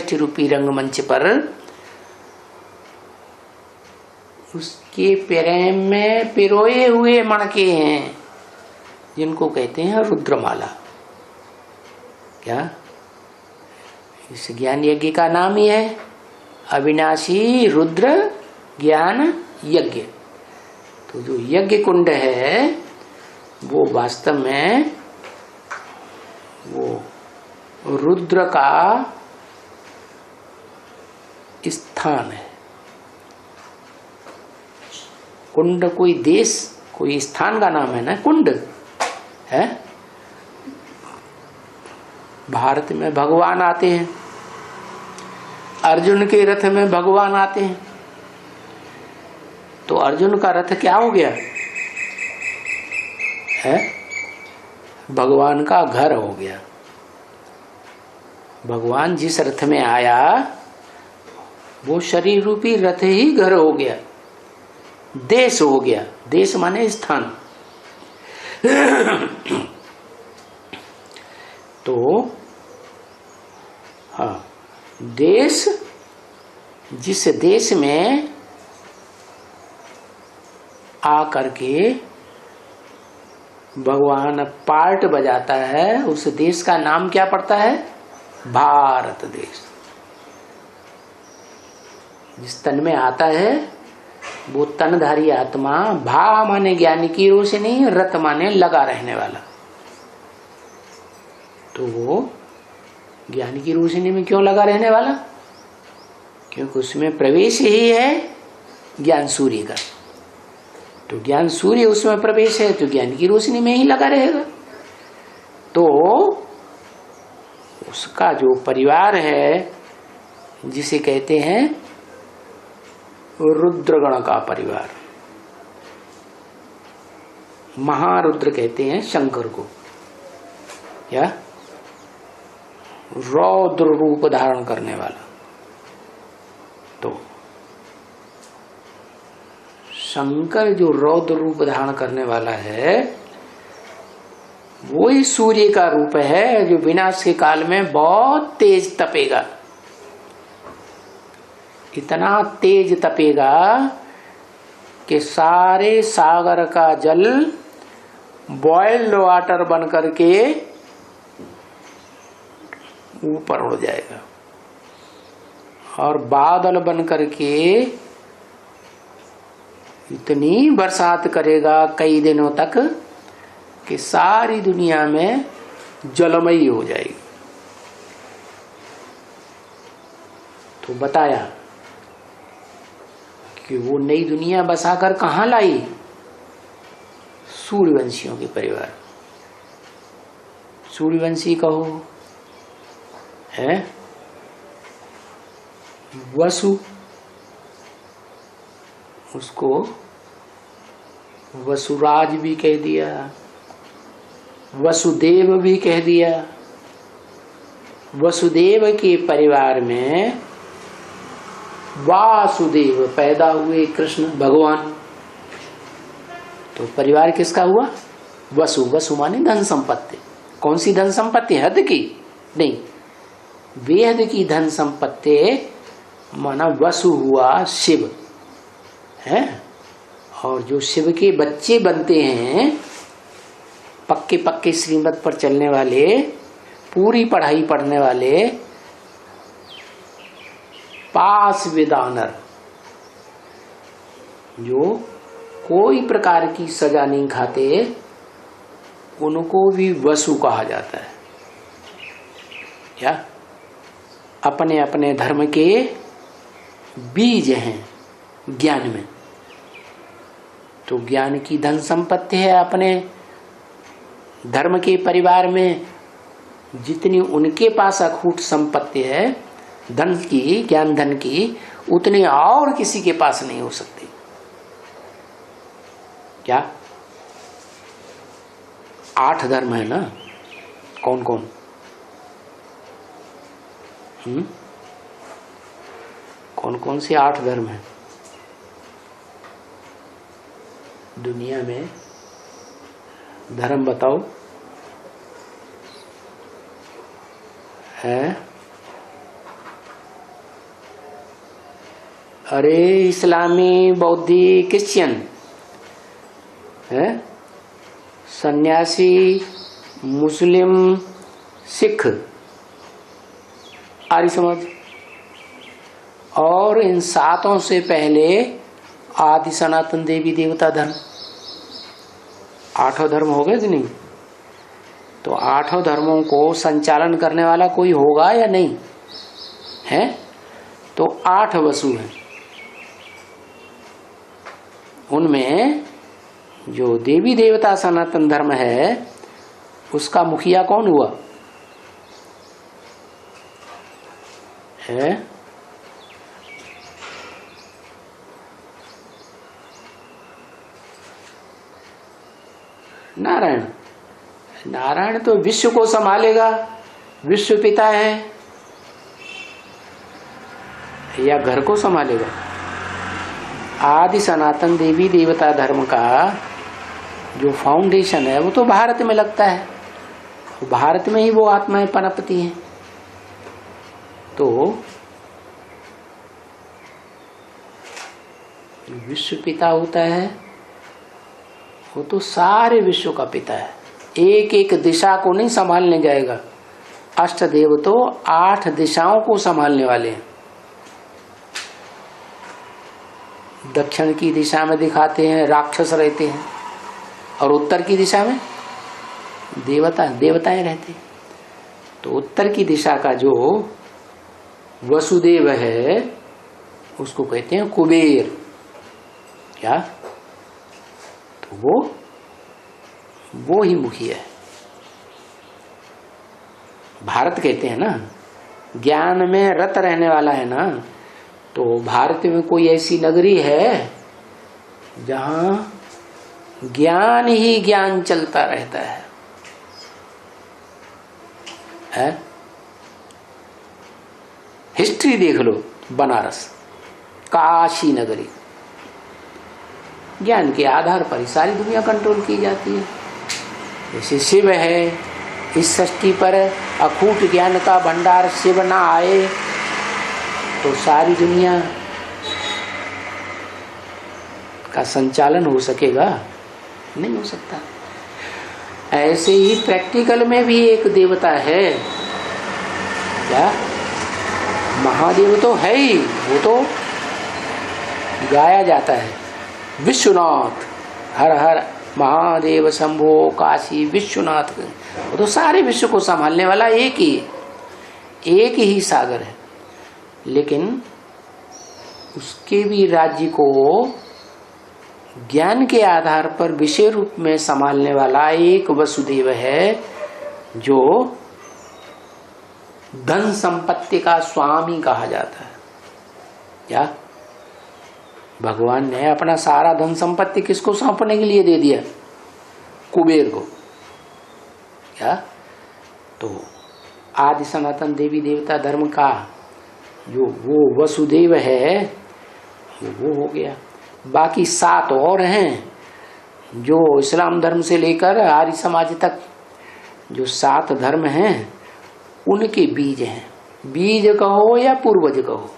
षष्ठी रूपी रंगमंच पर उसके प्रेम में पिरोए हुए मणके हैं, जिनको कहते हैं रुद्रमाला। क्या इस ज्ञान यज्ञ का नाम ही है अविनाशी रुद्र ज्ञान यज्ञ। तो जो यज्ञ कुंड है वो वास्तव में वो रुद्र का स्थान है। कुंड कोई देश कोई स्थान का नाम है ना, कुंड है। भारत में भगवान आते हैं, अर्जुन के रथ में भगवान आते हैं, तो अर्जुन का रथ क्या हो गया है? भगवान का घर हो गया। भगवान जिस रथ में आया वो शरीर रूपी रथ ही घर हो गया, देश हो गया। देश माने स्थान। तो हाँ, देश, जिस देश में आकर के भगवान पार्ट बजाता है उस देश का नाम क्या पड़ता है? भारत देश। जिस तन में आता है वो तनधारी आत्मा, भा माने ज्ञान की रोशनी, रत माने लगा रहने वाला। तो वो ज्ञान की रोशनी में क्यों लगा रहने वाला? क्योंकि उसमें प्रवेश ही है ज्ञान सूर्य का। तो ज्ञान सूर्य उसमें प्रवेश है तो ज्ञान की रोशनी में ही लगा रहेगा। तो उसका जो परिवार है जिसे कहते हैं रुद्रगण का परिवार, महारुद्र कहते हैं शंकर को, या रौद्र रूप धारण करने वाला। तो शंकर जो रौद्र रूप धारण करने वाला है वो ही सूर्य का रूप है, जो विनाश के काल में बहुत तेज तपेगा। इतना तेज तपेगा कि सारे सागर का जल बॉइल्ड वाटर बन करके ऊपर उड़ जाएगा और बादल बन करके इतनी बरसात करेगा कई दिनों तक कि सारी दुनिया में जलमयी हो जाएगी। तो बताया कि वो नई दुनिया बसाकर कहाँ लाई? सूर्यवंशियों के परिवार। सूर्यवंशी कहो है, वसु, उसको वसुराज भी कह दिया, वसुदेव भी कह दिया। वसुदेव के परिवार में वासुदेव पैदा हुए कृष्ण भगवान। तो परिवार किसका हुआ? वसु। वसु माने धन संपत्ति। कौन सी धन संपत्ति? हद की नहीं, वेद की धन संपत्ति माना वसु हुआ शिव है। और जो शिव के बच्चे बनते हैं, पक्के पक्के श्रीमत पर चलने वाले, पूरी पढ़ाई पढ़ने वाले, पास विदानर, जो कोई प्रकार की सजा नहीं खाते, उनको भी वसु कहा जाता है। क्या? अपने अपने धर्म के बीज हैं ज्ञान में। तो ज्ञान की धन संपत्ति है अपने धर्म के परिवार में। जितनी उनके पास अखूट संपत्ति है धन की, ज्ञान धन की, उतनी और किसी के पास नहीं हो सकती। क्या? 8 धर्म है ना? कौन कौन? कौन कौन से 8 धर्म है दुनिया में? धर्म बताओ। है अरे इस्लामी, बौद्धि, क्रिश्चियन है, सन्यासी, मुस्लिम, सिख, आर्य समाज, और इन सातों से पहले आदि सनातन देवी देवता धर्म। 8 धर्म हो गए कि नहीं? तो 8 धर्मों को संचालन करने वाला कोई होगा या नहीं है? तो 8 वसु हैं। उनमें जो देवी देवता सनातन धर्म है उसका मुखिया कौन हुआ है? नारायण। नारायण तो विश्व को संभालेगा, विश्व पिता है, या घर को संभालेगा? आदि सनातन देवी देवता धर्म का जो फाउंडेशन है वो तो भारत में लगता है, भारत में ही वो आत्माएं पनपती हैं। तो विश्व पिता होता है वो तो सारे विश्व का पिता है, एक एक दिशा को नहीं संभालने जाएगा। अष्टदेव तो 8 दिशाओं को संभालने वाले हैं। दक्षिण की दिशा में दिखाते हैं राक्षस रहते हैं, और उत्तर की दिशा में देवताएं रहते हैं। तो उत्तर की दिशा का जो वसुदेव है उसको कहते हैं कुबेर। क्या? तो वो ही मुखिया है। भारत कहते हैं ना, ज्ञान में रत रहने वाला है ना, तो भारत में कोई ऐसी नगरी है जहां ज्ञान ही ज्ञान चलता रहता है? हिस्ट्री देख लो, बनारस, काशी नगरी, ज्ञान के आधार पर ही सारी दुनिया कंट्रोल की जाती है। जैसे शिव है, इस सृष्टि पर अखूट ज्ञान का भंडार शिव ना आए तो सारी दुनिया का संचालन हो सकेगा? नहीं हो सकता। ऐसे ही प्रैक्टिकल में भी एक देवता है। क्या? महादेव तो है ही, वो तो गाया जाता है, विश्वनाथ, हर हर महादेव शंभो काशी विश्वनाथ। वो तो सारे विश्व को संभालने वाला एक ही सागर है। लेकिन उसके भी राज्य को ज्ञान के आधार पर विषय रूप में संभालने वाला एक वसुदेव है, जो धन संपत्ति का स्वामी कहा जाता है। क्या? भगवान ने अपना सारा धन संपत्ति किसको सौंपने के लिए दे दिया? कुबेर को। क्या? तो आदि सनातन देवी देवता धर्म का जो वो वसुदेव है वो हो गया। बाकी 7 और हैं जो इस्लाम धर्म से लेकर आर्य समाज तक जो 7 धर्म हैं उनके बीज हैं। बीज कहो या पूर्वज कहो,